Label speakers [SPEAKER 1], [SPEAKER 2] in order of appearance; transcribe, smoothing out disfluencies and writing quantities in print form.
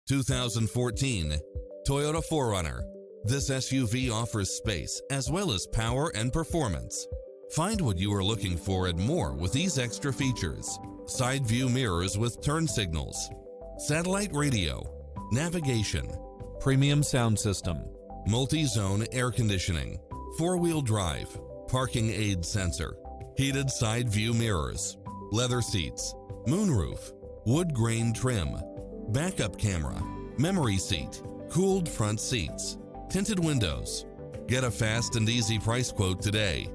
[SPEAKER 1] 2014 Toyota 4Runner. This SUV offers space as well as power and performance. Find what you are looking for and more with these extra features: side view mirrors with turn signals, satellite radio, navigation, premium sound system, multi-zone air conditioning, four-wheel drive, parking aid sensor, heated side view mirrors, leather seats, moonroof, wood grain trim, backup camera, memory seat, cooled front seats, tinted windows. Get a fast and easy price quote today